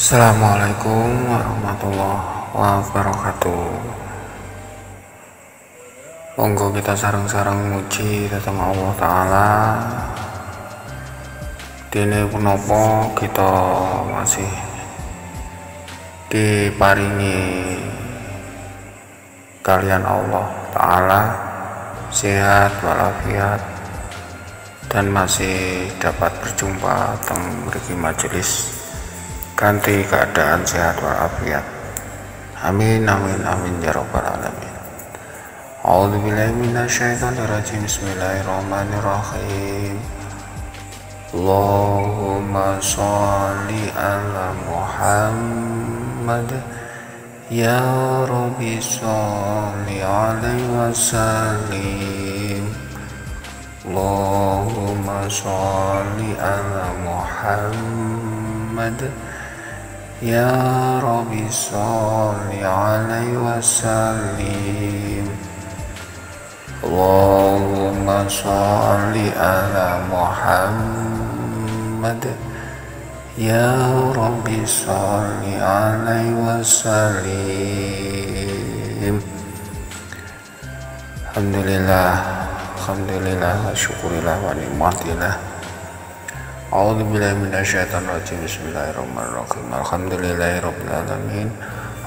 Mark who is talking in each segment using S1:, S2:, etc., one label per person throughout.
S1: Assalamualaikum warahmatullahi wabarakatuh. Monggo kita sareng-sareng muji dhateng Allah Ta'ala. Dene punapa kita masih diparingi kalian Allah Ta'ala sehat walafiat dan masih dapat berjumpa teng mriki majelis ganti keadaan sehat walafiat. Amin amin amin ya rabbal alamin. A'udzubillahi minasyaitonirrajim. Bismillahirrahmanirrahim. Allahumma sholli ala Muhammad ya Rabbi sholli alaihi wasallim. Allahumma sholli ala Muhammad ya Rabbi sholli alaihi wasallim. Allahumma sholli ala Muhammad ya Rabbi sholli alaihi wasallim. Alhamdulillah wa syukurillah wa nikmatillah. A'udzubillahi minasyaitonirrajim. Bismillahirrahmanirrahim. Alhamdulillahirabbil alamin.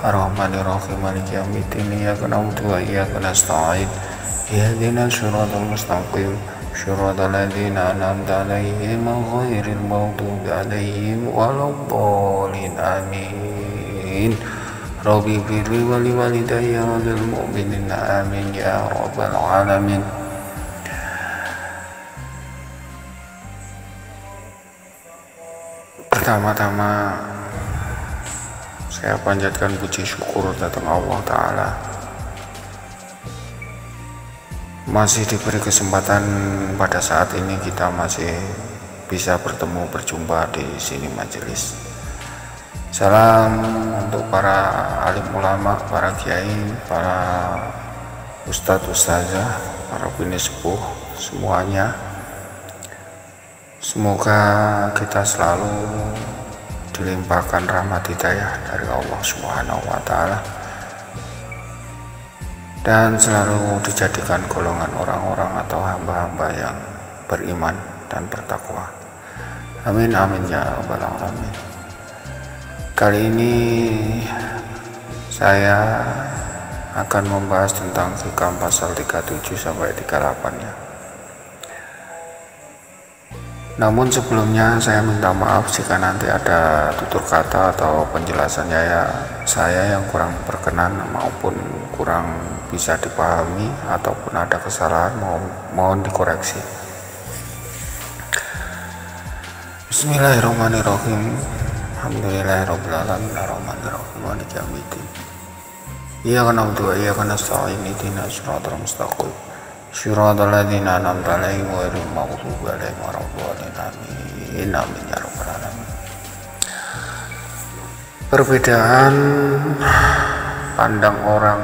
S1: Arrahmanirrahim. Maliki yaumiddin. Iyyaka na'budu wa iyyaka nasta'in. Ihdinas shiratal mustaqim. Shiratal ladzina an'amta 'alaihim ghairil maghdubi 'alaihim waladdallin. Amin. Rabbi firli wa liwalidayya wa lil mu'minina amin ya rabbal alamin. Pertama-tama saya panjatkan puji syukur datang Allah Ta'ala, masih diberi kesempatan pada saat ini kita masih bisa bertemu berjumpa di sini majelis. Salam untuk para alim ulama, para kiai, para ustadz ustazah, para bini sepuh semuanya. Semoga kita selalu dilimpahkan rahmat hidayah dari Allah Subhanahu wa Ta'ala dan selalu dijadikan golongan orang-orang atau hamba-hamba yang beriman dan bertakwa. Amin amin ya rabbal alamin. Kali ini saya akan membahas tentang hikam pasal 37 sampai 38 ya. Namun sebelumnya saya minta maaf jika nanti ada tutur kata atau penjelasannya ya saya yang kurang berkenan maupun kurang bisa dipahami ataupun ada kesalahan mohon dikoreksi. Bismillahirrahmanirrahim. Alhamdulillahirabbil alamin arrahmanirrahim maliki yaumiddin. Iyyaka na'budu wa iyyaka nasta'in ihdinas shiratal mustaqim. Shiratal ladzina an'amta 'alaihim ghairil maghdubi 'alaihim waladdallin. Amin amin ya rabbal alamin. Perbedaan pandang orang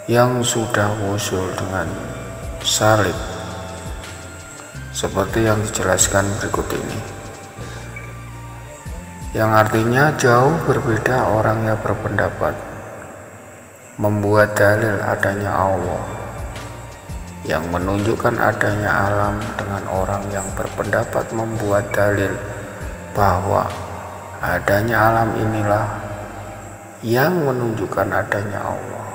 S1: yang sudah wusul dengan salib seperti yang dijelaskan berikut ini, yang artinya jauh berbeda orang yang berpendapat membuat dalil adanya Allah yang menunjukkan adanya alam dengan orang yang berpendapat membuat dalil bahwa adanya alam inilah yang menunjukkan adanya Allah.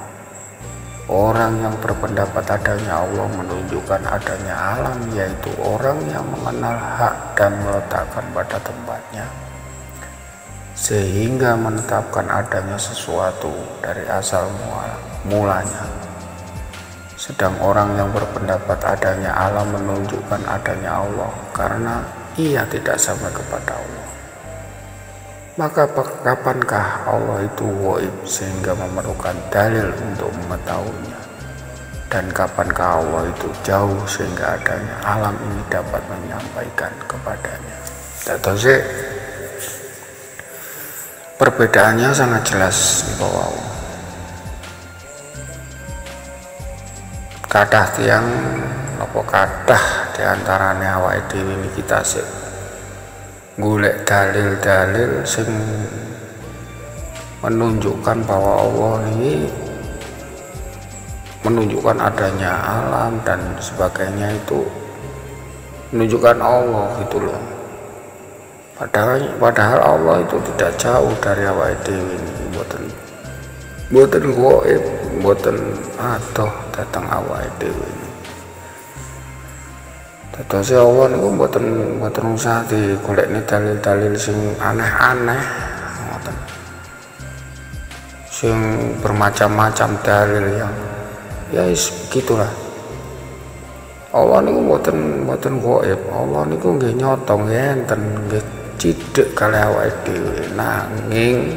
S1: Orang yang berpendapat adanya Allah menunjukkan adanya alam, yaitu orang yang mengenal hak dan meletakkan pada tempatnya sehingga menetapkan adanya sesuatu dari asal mulanya. Sedang orang yang berpendapat adanya alam menunjukkan adanya Allah karena ia tidak sampai kepada Allah. Maka kapankah Allah itu gaib sehingga memerlukan dalil untuk mengetahuinya? Dan kapankah Allah itu jauh sehingga adanya alam ini dapat menyampaikan kepadanya? Tahu sih, perbedaannya sangat jelas di bawah. Kadah tiang apa kadah diantaranya awake dhewe iki kita sik golek dalil-dalil sing menunjukkan bahwa Allah ini menunjukkan adanya alam dan sebagainya, itu menunjukkan Allah gitu loh. Padahal Allah itu tidak jauh dari awake dhewe ini, mboten gaib, mboten adoh datang awake dhewe ini. Dados Allah niku mboten usah digolekne dalil-dalil sing aneh-aneh, ngoten. Sing bermacam-macam dalil yang ya gitulah. Allah niku mboten gaib. Allah niku nggih nyata enten nggih cidhek kali awake dhewe, nanging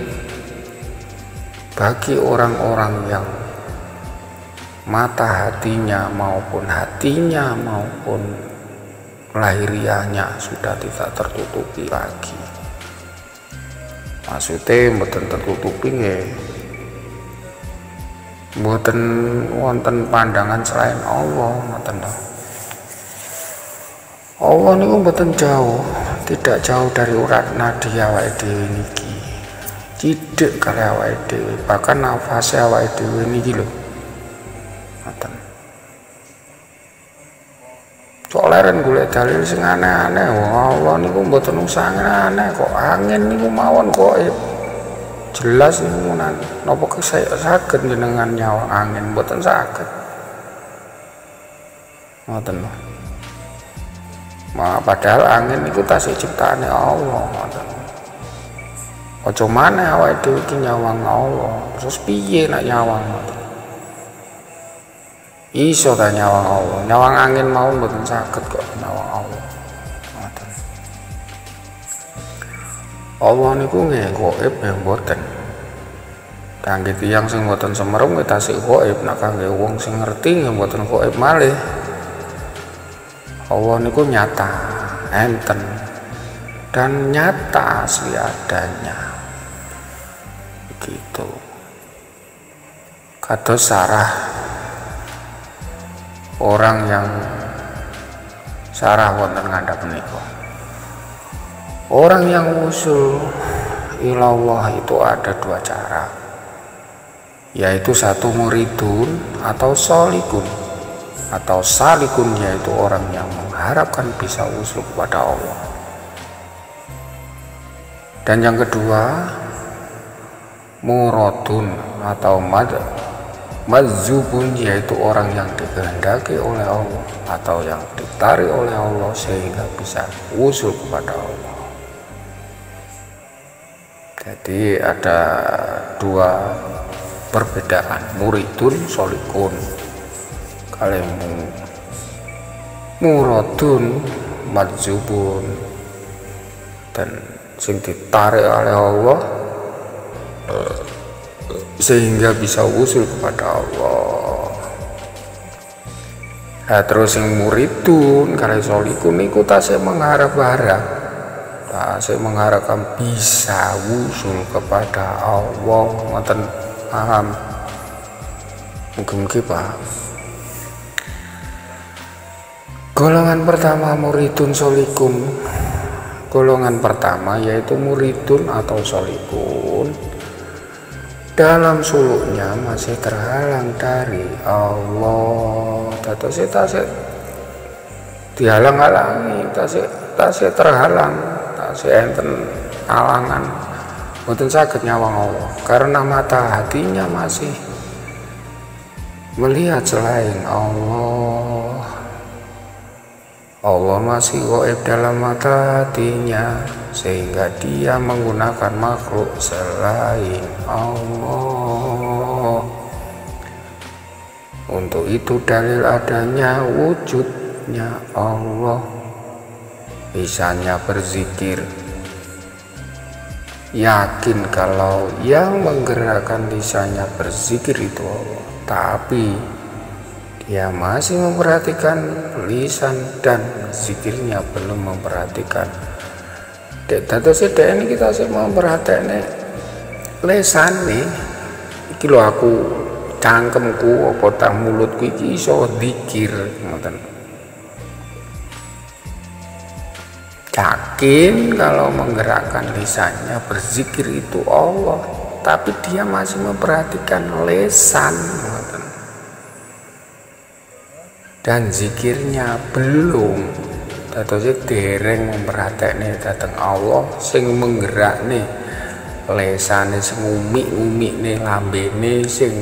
S1: bagi orang-orang yang mata hatinya maupun lahiriahnya sudah tidak tertutupi lagi. Maksudnya mboten tertutupi nggih, mboten wonten pandangan selain Allah, ngoten lho. Allah niku mboten jauh, tidak jauh dari urat nadi awake dhewe niki. Cidhek kali awake dhewe, bahkan nafase awake dhewe niki lho. Ngoten. Soalnya golek dalil sing aneh-aneh, Allah niku mboten usah aneh kok. Angin niku mawon gaib. Jelas niku napa saged jenengan nyawang angin, mboten saged. Ngoten lho. Padahal angin niku tasih ciptaane Allah, ngoten. Aja maneh awake dhewe iki nyawang Allah. Terus piye nek nyawang ngoten? Iso ta nyawang Allah, nyawang angin mau mboten saged kok nyawang Allah. Ngoten. Allah niku nggih gaib ya mboten. Kangge tiyang sing mboten semerem tasih gaib, nek kangge wong sing ngerti nggih mboten gaib malih. Allah niku nyata, enten dan nyata asli adanya. Begitu. Kados sarah orang yang sarah wonten ngandhap menika. Orang yang usul ilallah itu ada dua cara, yaitu satu muridun atau solikun, atau salikun, yaitu orang yang mengharapkan bisa usul kepada Allah. Dan yang kedua muradun atau madzubun, yaitu orang yang dikehendaki oleh Allah atau yang ditarik oleh Allah sehingga bisa usul kepada Allah. Jadi ada dua perbedaan, muridun solikun. Kalian muradun madzubun, dan sing ditarik oleh Allah sehingga bisa usul kepada Allah. Nah, terus yang muridun kali solikun niku tasih mengharap-harap, tasih mengharapkan bisa usul kepada Allah. Ngoten paham? Mungkin paham. Golongan pertama muridun solikun. Golongan pertama yaitu muridun atau solikun, dalam suluknya masih terhalang dari Allah. Tasih dihalang-halangi, tasih terhalang, tasih enten alangan, mboten saged nyawang Allah karena mata hatinya masih melihat selain Allah. Allah masih gaib dalam mata hatinya sehingga dia menggunakan makhluk selain Allah. Untuk itu dalil adanya wujudnya Allah. Misalnya berzikir, yakin kalau yang menggerakkan lisannya berzikir itu Allah, tapi dia masih memperhatikan lisan dan zikirnya belum memperhatikan. Dados ini kita sih memperhatikan lisan nih. Iki lho aku cangkemku apa tak mulutku iki iso zikir, ngoten. yakin kalau menggerakkan lisannya berzikir itu Allah, tapi dia masih memperhatikan lisan dan zikirnya belum, terus dereng memperhatikan datang Allah sing menggerakne lesane sing umi-umi lambene sing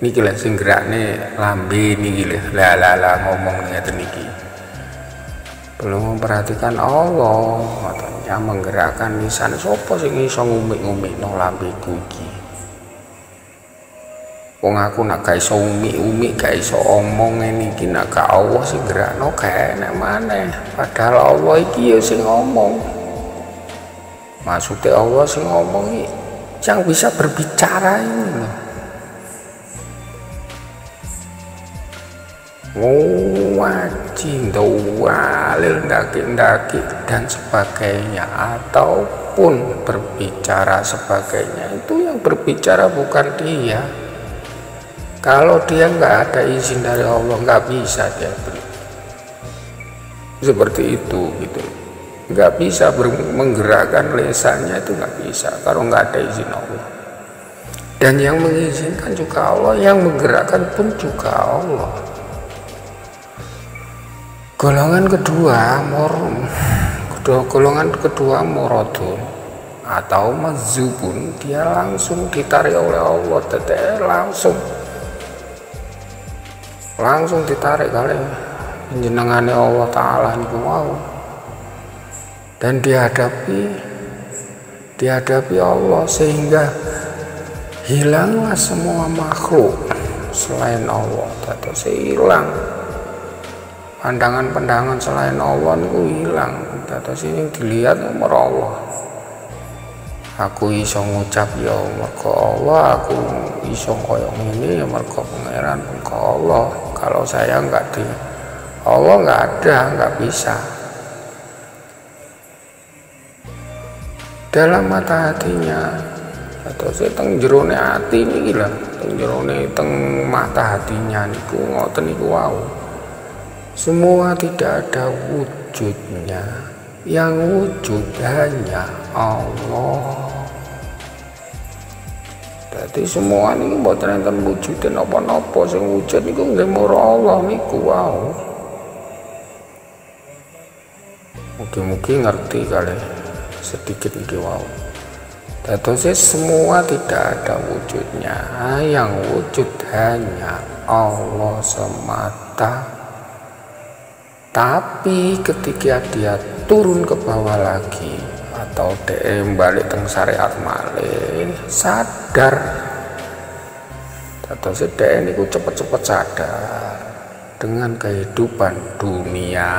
S1: niki lho sing gerakne lambe niki lho la ngomong ngeten niki belum memperhatikan Allah, katanya menggerakkan lisan sapa sing iso ngumik-ngumikno lambeku iki. Wong aku nak gak iso umi-umi, gak iso omong ngene iki, nak gak Allah sing gerakno gak enak maneh. Padahal Allah iki ya sing ngomong. Maksudnya Allah sing ngomong iki yang bisa berbicara ini loh. Wajib walil daki-daki dan sebagainya, ataupun berbicara sebagainya, itu yang berbicara bukan dia. Kalau dia nggak ada izin dari Allah, nggak bisa dia seperti itu gitu, nggak bisa menggerakkan lisannya, itu nggak bisa kalau nggak ada izin Allah. Dan yang mengizinkan juga Allah, yang menggerakkan pun juga Allah. Golongan kedua morodun atau mazubun, dia langsung ditarik oleh Allah, langsung ditarik kali penjenengannya Allah Ta'ala niku mau, dan dihadapi Allah sehingga hilanglah semua makhluk selain Allah, terus hilang pandangan-pandangan selain Allah niku hilang, terus ini dilihat nomor Allah. Aku iso ngucap ya mergo Allah, aku iso koyo ngene ya mergo pangeran mergo Allah. Kalau saya enggak di Allah enggak ada, enggak bisa. Dalam mata hatinya atau teng jerone ati niki lho, teng jerone teng mata hatinya niku ngoten niku wau. Semua tidak ada wujudnya, yang wujud hanya Allah. Jadi semua ini mboten enten wujudin apa-apa, sing wujud niku nggih mura Allah niku wau. Mugi-mugi ngerti kali sedikit iki wau. Dados semua tidak ada wujudnya, yang wujud hanya Allah semata. Tapi ketika dia turun ke bawah lagi atau DM balik teng syariat malih, sadar atau DM itu cepet-cepet sadar dengan kehidupan dunia,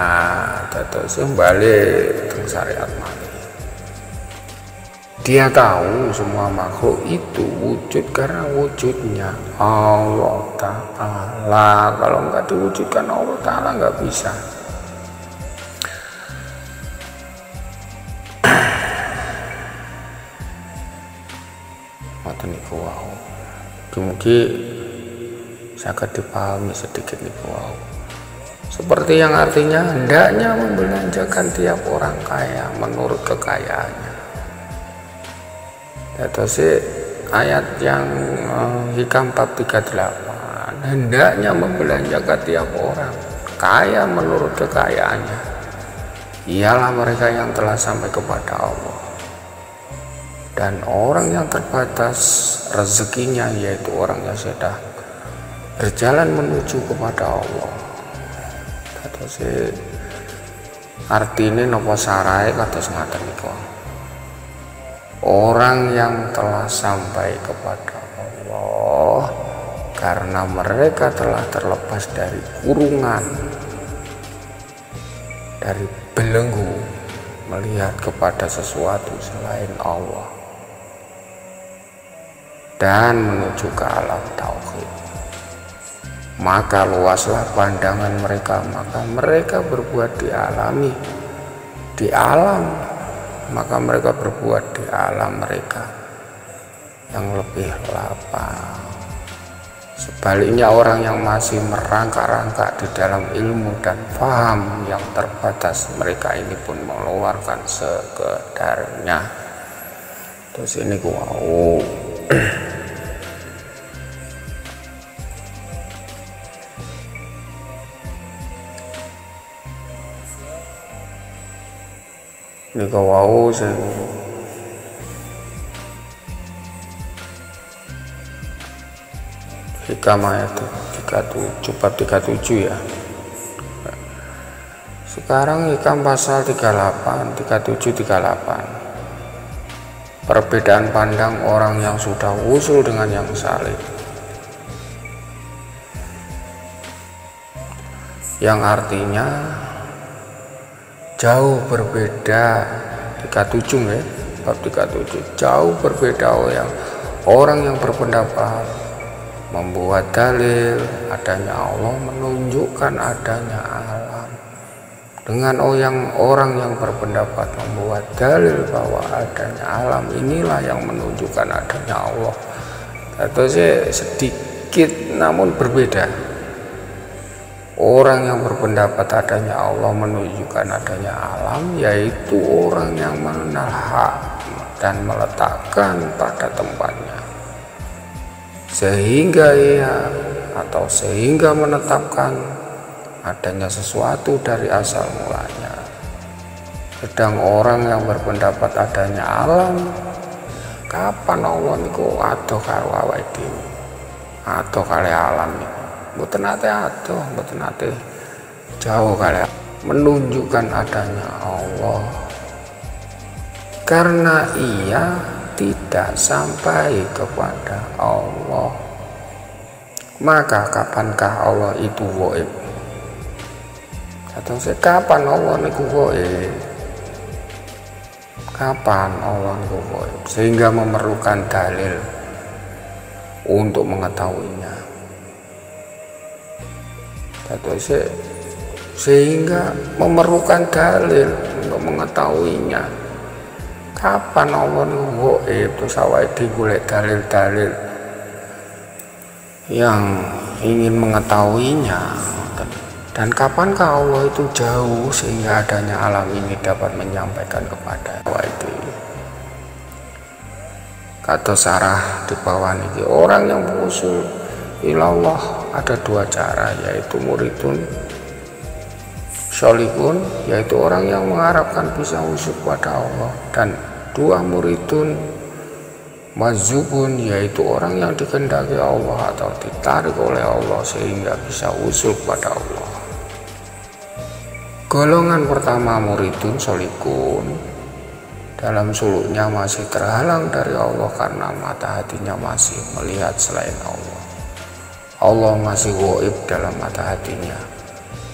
S1: atau balik teng syariat malih. Dia tahu semua makhluk itu wujud karena wujudnya Allah Ta'ala. Kalau nggak diwujudkan Allah Ta'ala nggak bisa. Niku wau. Mungkin sangat dipahami sedikit niku wau. Seperti yang artinya hendaknya membelanjakan tiap orang kaya menurut kekayaannya. Terus ayat yang Hikam 438, hendaknya membelanjakan tiap orang kaya menurut kekayaannya. Ialah mereka yang telah sampai kepada Allah. Dan orang yang terbatas rezekinya yaitu orang yang sudah berjalan menuju kepada Allah. Terus artinya nopo sarai kados ngaten niku. Orang yang telah sampai kepada Allah karena mereka telah terlepas dari kurungan, dari belenggu melihat kepada sesuatu selain Allah, dan menuju ke alam tauhid. Maka luaslah pandangan mereka, maka mereka berbuat di alam, maka mereka berbuat di alam mereka yang lebih lapang. Sebaliknya orang yang masih merangkak-rangkak di dalam ilmu dan paham yang terbatas, mereka ini pun mengeluarkan sekedarnya. Terus ini wow. Ini wow sing hikam ayat 37 bab 37 ya. Sekarang hikam pasal 38, 37, 38. Perbedaan pandang orang yang sudah usul dengan yang saleh. Yang artinya jauh berbeda, 37 ya, bab 37. Jauh berbeda orang yang berpendapat membuat dalil adanya Allah, menunjukkan adanya alam, dengan orang yang berpendapat membuat dalil bahwa adanya alam inilah yang menunjukkan adanya Allah. Atau sedikit namun berbeda. Orang yang berpendapat adanya Allah menunjukkan adanya alam, yaitu orang yang mengenal hak dan meletakkan pada tempatnya, sehingga menetapkan adanya sesuatu dari asal mulanya. Sedang orang yang berpendapat adanya alam, kapan Allah niku adoh karo awake dhewe, adoh kali alam niku. Mboten nate adoh, mboten nate jauh kali menunjukkan adanya Allah, karena ia tidak sampai kepada Allah. Maka kapankah Allah itu gaib? Atau kapan Allah niku gaib? Kapan Allah niku gaib sehingga memerlukan dalil untuk mengetahuinya? Atau sehingga memerlukan dalil untuk mengetahuinya. Kapan Allah niku gaib? Terus awake golek dalil-dalil yang ingin mengetahuinya. Dan kapankah Allah itu jauh sehingga adanya alam ini dapat menyampaikan kepada awake? Kata sarah di bawah ini, orang yang berusul ilallah ada dua cara, yaitu muridun sholihun, yaitu orang yang mengharapkan bisa usul pada Allah, dan dua muridun mazubun, yaitu orang yang dikehendaki Allah atau ditarik oleh Allah sehingga bisa usul pada Allah. Golongan pertama muridun sholihun, dalam suluknya masih terhalang dari Allah karena mata hatinya masih melihat selain Allah. Allah masih gaib dalam mata hatinya,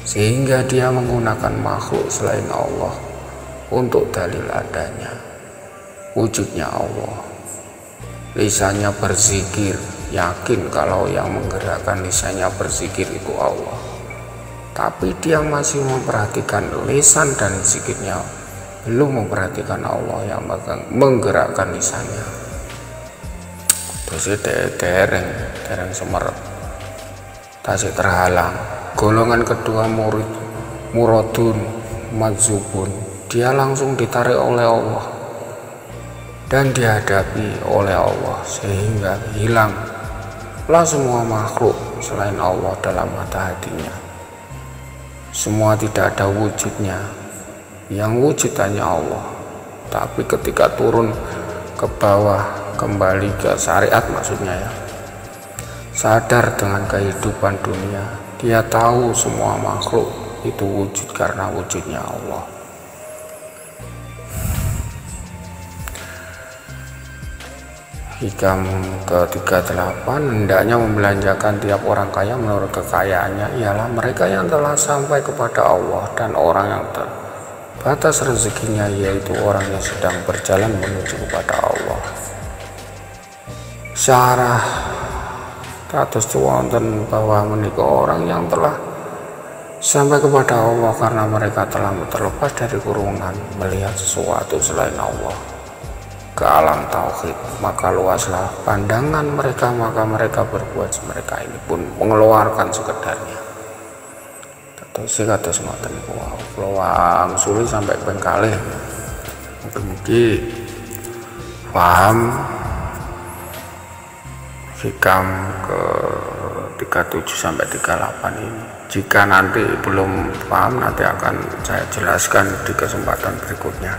S1: sehingga dia menggunakan makhluk selain Allah untuk dalil adanya wujudnya Allah. Lisannya berzikir, yakin kalau yang menggerakkan lisannya berzikir itu Allah, tapi dia masih memperhatikan lisan dan zikirnya, belum memperhatikan Allah yang menggerakkan lisannya. Terus dereng semeret, tasik terhalang. Golongan kedua muradun madzubun, dia langsung ditarik oleh Allah dan dihadapi oleh Allah sehingga hilanglah semua makhluk selain Allah dalam mata hatinya. Semua tidak ada wujudnya, yang wujud hanya Allah. Tapi ketika turun ke bawah, kembali ke syariat maksudnya ya, sadar dengan kehidupan dunia, dia tahu semua makhluk itu wujud karena wujudnya Allah. Hikam ke-38, hendaknya membelanjakan tiap orang kaya menurut kekayaannya ialah mereka yang telah sampai kepada Allah, dan orang yang terbatas rezekinya yaitu orang yang sedang berjalan menuju kepada Allah. Syarah kados wonten bahwa menika orang yang telah sampai kepada Allah karena mereka telah terlepas dari kurungan melihat sesuatu selain Allah. ke alam tauhid, maka luaslah pandangan mereka, maka mereka berbuat mereka ini pun mengeluarkan sekedarnya. Terus kados ngoten kula sulit sampai bengkalih. Mugi-mugi paham hikam ke 37 sampai 38 ini. Jika nanti belum paham, nanti akan saya jelaskan di kesempatan berikutnya.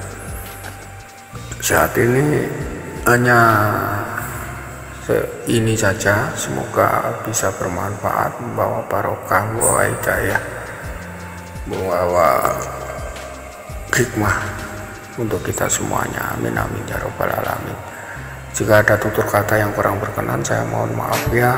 S1: Saat ini hanya ini saja, semoga bisa bermanfaat, membawa barokah, membawa hidayah, membawa hikmah untuk kita semuanya. Amin amin ya robbal alamin. Jika ada tutur kata yang kurang berkenan, saya mohon maaf ya.